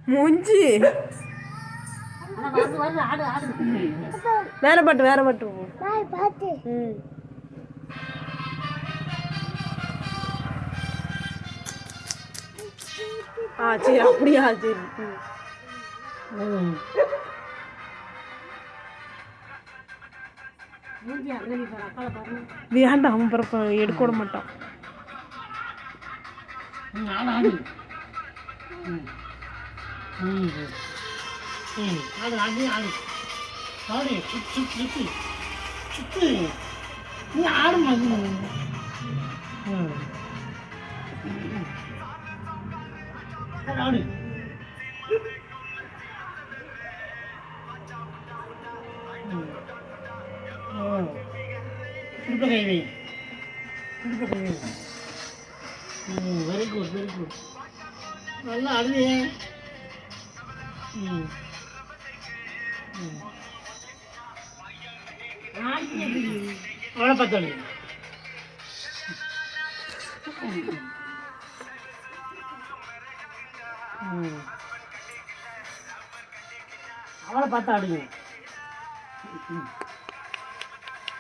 மூஞ்சி வேற பாட்டு வேற பாட்டு சரி அப்படியா சரி வேண்டாம் அவன் பிறப்ப எடுக்க விட மாட்டான் நீ ஆடு மாதிரி ஆடு திருப்ப கைவி திருப்ப கைவி வெரி குட் வெரி குட் நல்லா ஆடுவியே அவளை பார்த்தாளு அவளை பார்த்து ஆடுங்க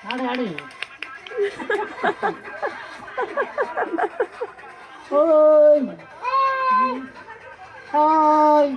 ஆடு ஆடு ஓய் ஹாய்